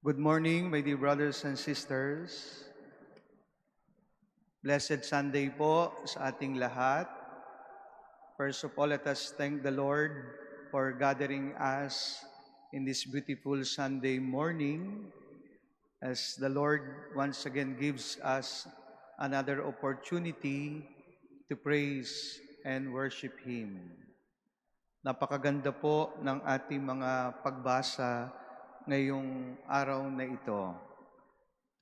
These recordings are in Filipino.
Good morning, my dear brothers and sisters. Blessed Sunday po sa ating lahat. First of all, let us thank the Lord for gathering us in this beautiful Sunday morning as the Lord once again gives us another opportunity to praise and worship Him. Napakaganda po ng ating mga pagbasa ngayong araw na ito.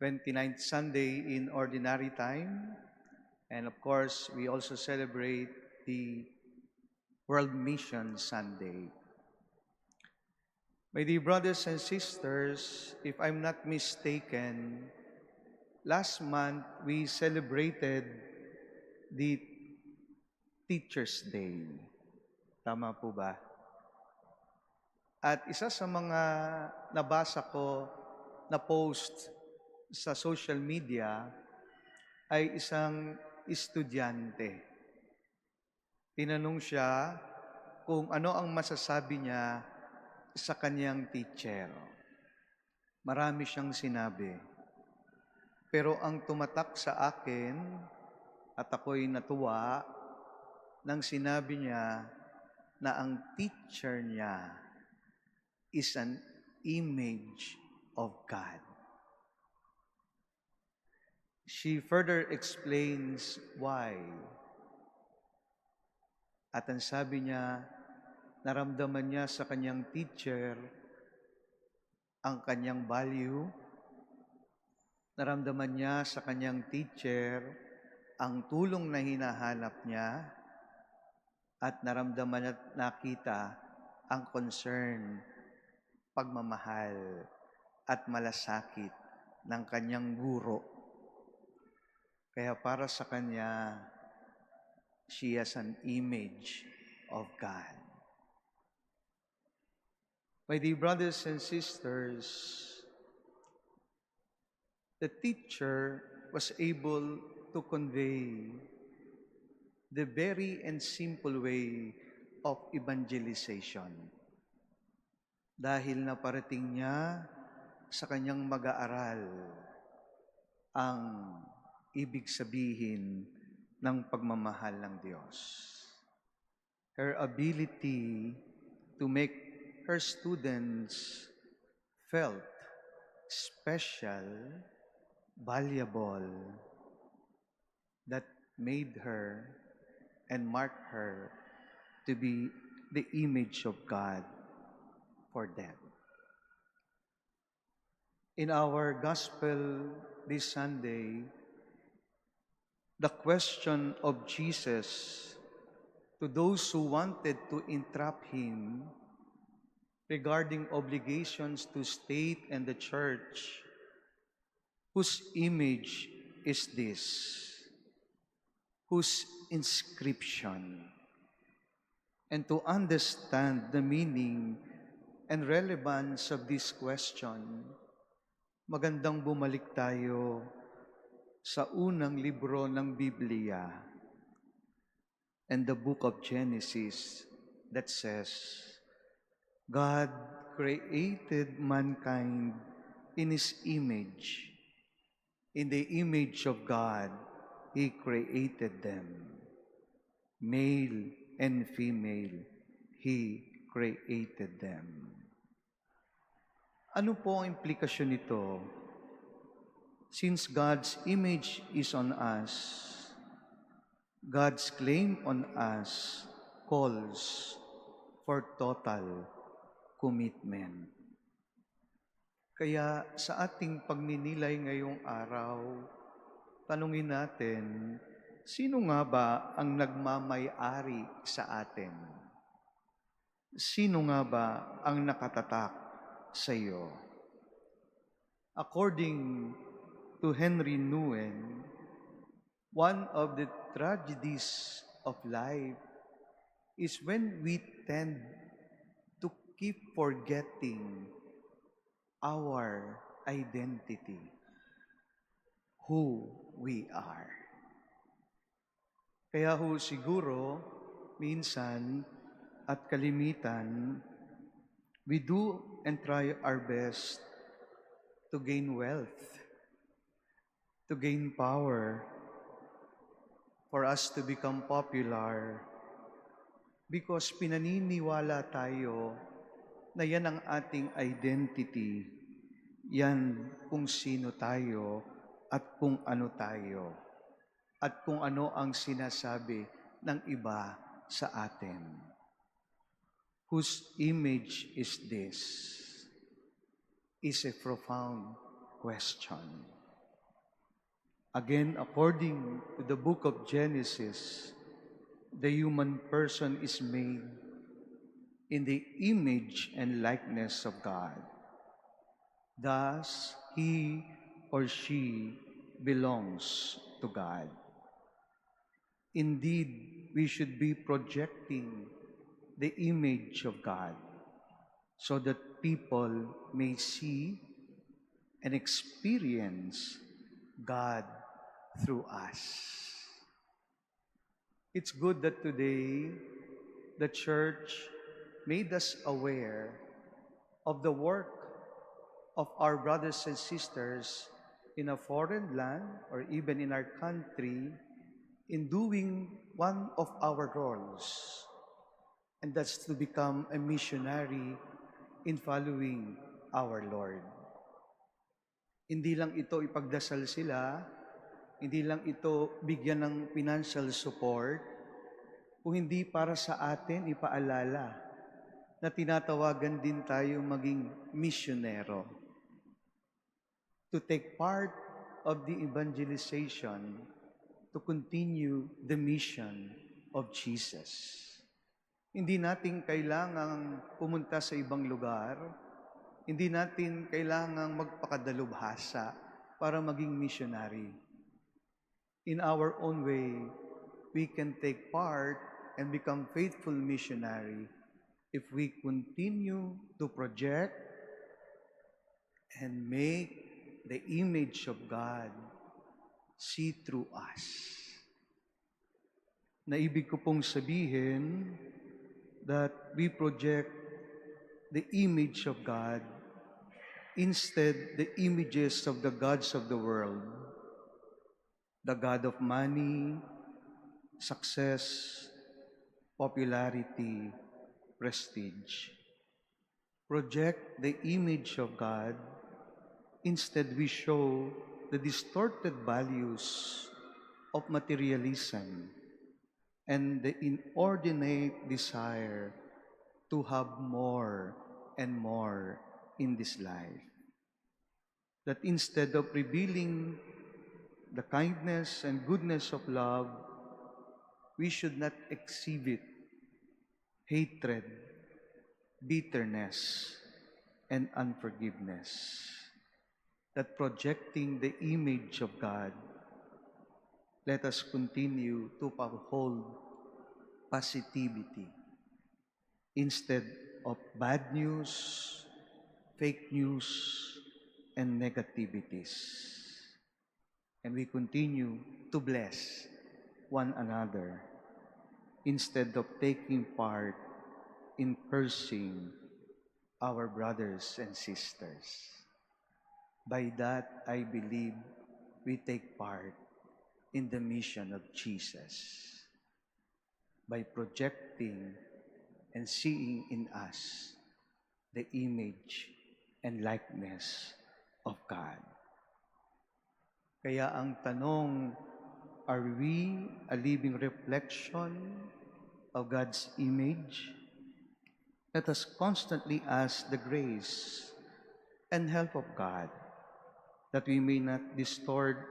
29th Sunday in Ordinary Time. And of course, we also celebrate the World Mission Sunday. My dear brothers and sisters, if I'm not mistaken, last month we celebrated the Teacher's Day. Tama po ba? At isa sa mga nabasa ko na post sa social media ay isang estudyante. Tinanong siya kung ano ang masasabi niya sa kanyang teacher. Marami siyang sinabi. Pero ang tumatak sa akin at ako'y natuwa nang sinabi niya na ang teacher niya is an image of God. She further explains why. At ang sabi niya, naramdaman niya sa kanyang teacher ang kanyang value, naramdaman niya sa kanyang teacher ang tulong na hinahanap niya, at naramdaman at nakita ang concern, pagmamahal at malasakit ng kanyang guro. Kaya para sa kanya, she has an image of God. My dear brothers and sisters, the teacher was able to convey the very and simple way of evangelization. Dahil naparating niya sa kanyang mag-aaral ang ibig sabihin ng pagmamahal ng Diyos. Her ability to make her students felt special, valuable, that made her and marked her to be the image of God for them. In our gospel this Sunday, the question of Jesus to those who wanted to entrap Him regarding obligations to state and the church, whose image is this? Whose inscription? And to understand the meaning and relevance of this question, magandang bumalik tayo sa unang libro ng Biblia and the book of Genesis that says, God created mankind in His image. In the image of God, He created them. Male and female, He created them. Ano po ang implikasyon nito? Since God's image is on us, God's claim on us calls for total commitment. Kaya sa ating pagninilay ngayong araw, tanungin natin, sino nga ba ang nagmamay-ari sa atin? Sino nga ba ang nakatatak sa iyo? According to Henry Nouwen, one of the tragedies of life is when we tend to keep forgetting our identity, who we are. Kaya ho siguro, minsan at kalimitan, we do and try our best to gain wealth, to gain power, for us to become popular, because pinaniniwala tayo na yan ang ating identity, yan kung sino tayo at kung ano tayo, at kung ano ang sinasabi ng iba sa atin. Whose image is this? Is a profound question. Again, according to the book of Genesis, the human person is made in the image and likeness of God. Thus, he or she belongs to God. Indeed, we should be projecting the image of God so that people may see and experience God through us. It's good that today the church made us aware of the work of our brothers and sisters in a foreign land or even in our country in doing one of our roles, and that's to become a missionary in following our Lord. Hindi lang ito ipagdasal sila, hindi lang ito bigyan ng financial support, kung hindi para sa atin ipaalala na tinatawagan din tayo maging misyonero. To take part of the evangelization, to continue the mission of Jesus. Hindi natin kailangang pumunta sa ibang lugar, hindi natin kailangang magpakadalubhasa para maging missionary. In our own way, we can take part and become faithful missionary if we continue to project and make the image of God see through us. Na ibig ko pong sabihin that we project the image of God instead the images of the gods of the world, the God of money, success, popularity, prestige. Project the image of God, instead we show the distorted values of materialism and the inordinate desire to have more and more in this life. That instead of revealing the kindness and goodness of love, we should not exhibit hatred, bitterness, and unforgiveness. That projecting the image of God, let us continue to uphold positivity instead of bad news, fake news, and negativities. And we continue to bless one another instead of taking part in cursing our brothers and sisters. By that, I believe we take part in the mission of Jesus by projecting and seeing in us the image and likeness of God. Kaya ang tanong, are we a living reflection of God's image? Let us constantly ask the grace and help of God that we may not distort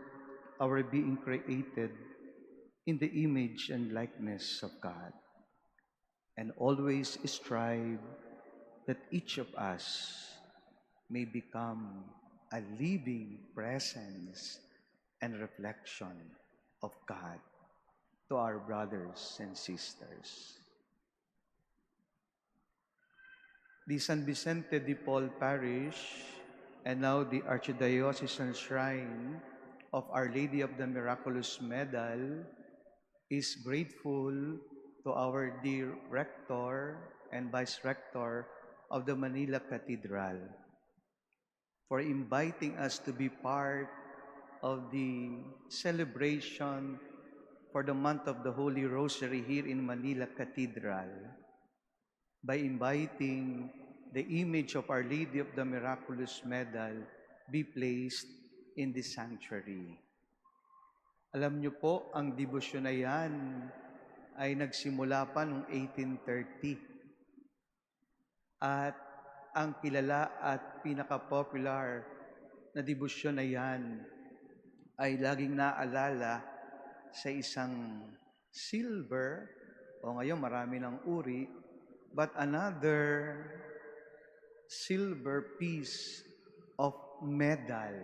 our being created in the image and likeness of God, and always strive that each of us may become a living presence and reflection of God to our brothers and sisters. The San Vicente de Paul Parish and now the Archdiocesan Shrine of Our Lady of the Miraculous Medal is grateful to our dear Rector and Vice Rector of the Manila Cathedral, for inviting us to be part of the celebration for the month of the Holy Rosary here in Manila Cathedral by inviting the image of Our Lady of the Miraculous Medal be placed in the sanctuary. Alam niyo po, ang debosyon na yan ay nagsimula pa noong 1830. At ang kilala at pinaka-popular na debosyon na yan ay laging naalala sa isang silver, o ngayon marami ng uri, but another silver piece of medal,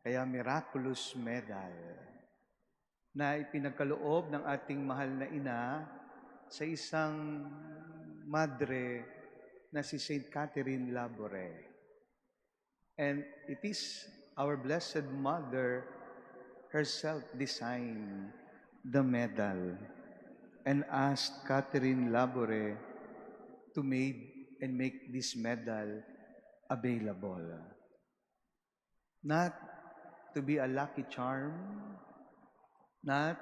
kaya miraculous medal, na ipinagkaloob ng ating mahal na ina sa isang madre na si Saint Catherine Labouré. And it is our Blessed Mother herself designed the medal and asked Catherine Labouré to make this medal available. Not to be a lucky charm, not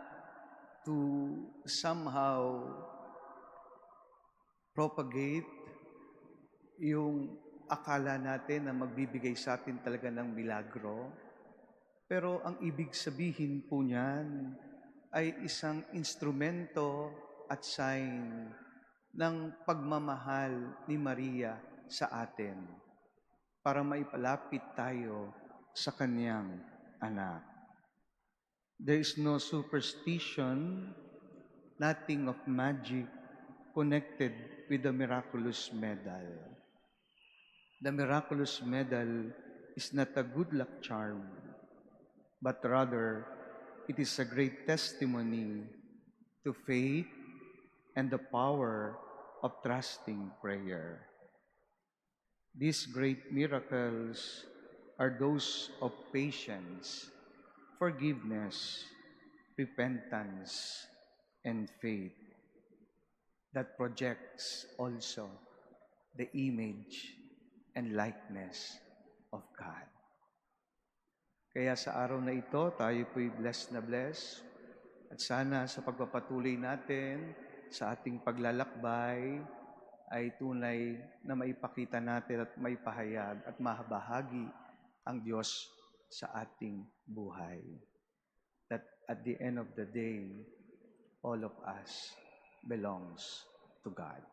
to somehow propagate yung akala natin na magbibigay sa atin talaga ng milagro. Pero ang ibig sabihin po niyan ay isang instrumento at sign ng pagmamahal ni Maria sa atin para maipalapit tayo sa kanyang anak. There is no superstition, nothing of magic connected with the miraculous medal. The miraculous medal is not a good luck charm, but rather it is a great testimony to faith and the power of trusting prayer. These great miracles are those of patience, forgiveness, repentance, and faith that projects also the image and likeness of God. Kaya sa araw na ito, tayo po'y blessed na blessed. At sana sa pagpapatuloy natin sa ating paglalakbay ay tunay na maipakita natin at maipahayag at mahabahagi ang Diyos sa ating buhay. That at the end of the day, all of us belongs to God.